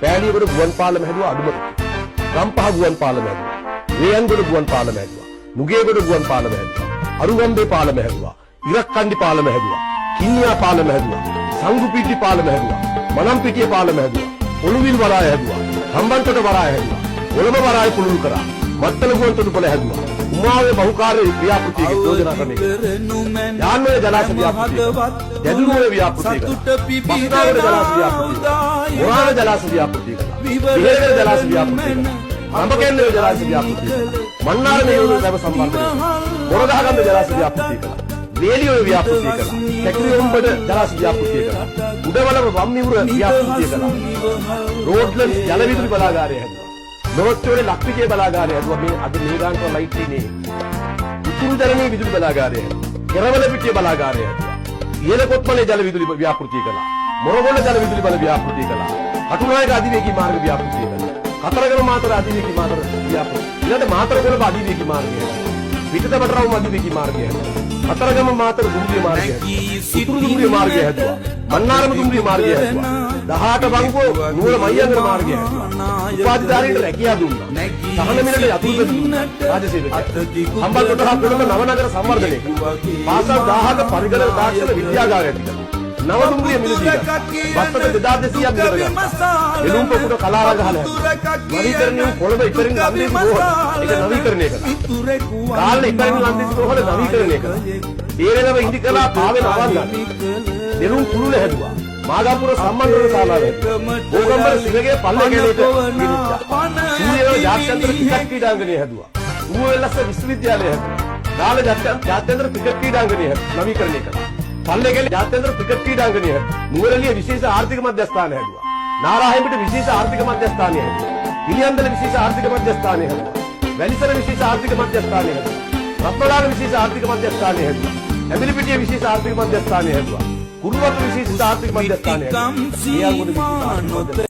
පෑලියගොඩ ගුවන් පාලම හැදුවා අඩුම ගම්පහ ගුවන් පාලම හැදුවා. වේයන්ගොඩ ගුවන් පාලම හැදුවා. නුගේගොඩ ගුවන් පාලම හැදුවා. අරුගම්බේ පාලම හැදුවා. ඉරක්කන්ඩි පාලම හැදුවා. කින්නියා පාලම හැදුවා. සංගුපිටි පාලම හැදුවා. මනම්පිටිය පාලම හැදුවා. ඔළුවිල් වරාය හැදුවා. හම්බන්තොට වරාය හැදුවා. ඔළඹ වරාය පුළුල් කරා. මත්තල ගුවන් තොටුපළ හැදුවා. උමාවේ බහුකාර්ය ව්‍යාපෘතියක යෝජනා කරන එක. යාන්මය ජලාශ ව්‍යාපෘතිය. දෙදුරුවේ ව්‍යාපෘතිය. බස්නාවර ජලාශ ව්‍යාපෘතිය. මොරාන ජලාශ ව්‍යාපෘතිය. විහෙරගල ජලාශ ව්‍යාපෘතිය. අඹකෙන්දර ජලාශ ව්‍යාපෘතිය. මන්නාර නියෝජන සභ සම්බන්ධය. මොරගහගම ජලාශ ව්‍යාපෘතිය. වේලියෝ ව්‍යාපෘතිය කළා. සැකිරියොම්බඩ ජලාශ ව්‍යාපෘතිය කළා. උඩවලම වම්නිවුර ව්‍යාපෘතිය කළා. රෝඩ්ලන්ඩ් ජල විදුලි බලාගාරය හැදුවා. නොරොච්චෝලේ ලක්විජය බලාගාරය හැදුවා. මේ අද මේගාන්තව ලයිට් ඉන්නේ. උතුරු ජලනී විදුලි බලාගාරය හැදුවා. කෙරවල පිටිය බලාගාරය හැදුවා. ඉහළ කොත්මලේ ජල විදුලි ව්‍යාපෘතිය කළා. මොරගොල්ල ජල විදුලි බල ව්‍යාපෘතිය කළා. කටුනායක අධිවේගී මාර්ග ව්‍යාපෘතිය කළා. කතරගම මාතර අධිවේගී මාර්ග ව්‍යාපෘතිය. ඊළඟ මාතර කොළඹ අධිවේගී මාර්ගය හැදුවා. පිටතබටරවුම අධිවේගී මාර්ගය හැදුවා. කතරගම මාතර දුම්රිය මාර්ගය හැදුවා. උතුරු දුම්රිය මාර්ගය හැදුවා. මන්නාරම දුම්රිය මාර්ගය හැදුවා. 18 බංගුව නුවර මයංගන මාර්ගය හැදුවා. උපාධිධාරීන්ට රැකියාව දුන්නා. සහන මිලට යතුරු දුන්නා. රාජසේවකයා. හම්බන්තොට හා කොළඹ නවනගර සංවර්ධනය කළා. පාසල් 1000ක පරිගණක තාක්ෂණ විද්‍යාගාරය ඇති කළා. නව දුම්රිය මිලදී වත්තට 2200ක් කරගත්තා. එළුම් පොකුට කලාරංග හල හැදුවා. නවීකරණය කොළඹ ඉපරින් ලන්දේසි රෝහල ඒක නවීකරණය කළා. කාලේ ඉපරින් ලන්දේසි රෝහල නවීකරණය කළා. තේරෙනව ඉන්දිකලා පාවෙන අවන්දන. එළුම් කුරුල හැදුවා. මාගම්පුර සම්මන්ත්‍රණ ශාලාව හැදුවා. ඕගම්බර සිරගේ පල්ලේකැලේට ගෙනිච්චා. සූරියවැල ජාත්‍යන්තර ක්‍රිකට් ක්‍රීඩාංගණය හැදුවා. ඌවෙල්ලස්ස විශ්වවිද්‍යාලය හැදුවා. ගාල ජාත්‍යන්තර ක්‍රිකට් ක්‍රීඩාංගණය නවීකරණය කළා. පල්ලේකැලේ ජාත්‍යන්තර ක්‍රිකට් ක්‍රීඩාංගණය හැදුවා. නුවරඑළිය විශේෂ ආර්ථික මධ්‍යස්ථානය හැදුවා. නාරාහෙමිට විශේෂ ආර්ථික මධ්‍යස්ථානය හැදුවා. පිළියන්දල විශේෂ ආර්ථික මධ්‍යස්ථානය හැදුවා. වැලිසර විශේෂ ආර්ථික මධ්‍යස්ථානය හැදුවා. රත්නලාන විශේෂ ආර්ථික මධ්‍යස්ථානය හැදුවා. ඇඹිලිපිටිය විශේෂ ආර්ථික මධ්‍යස්ථානය හැදුවා. කුරුවතු විශේෂ ආර්ථික මධ්‍යස්ථානය හැදුවා.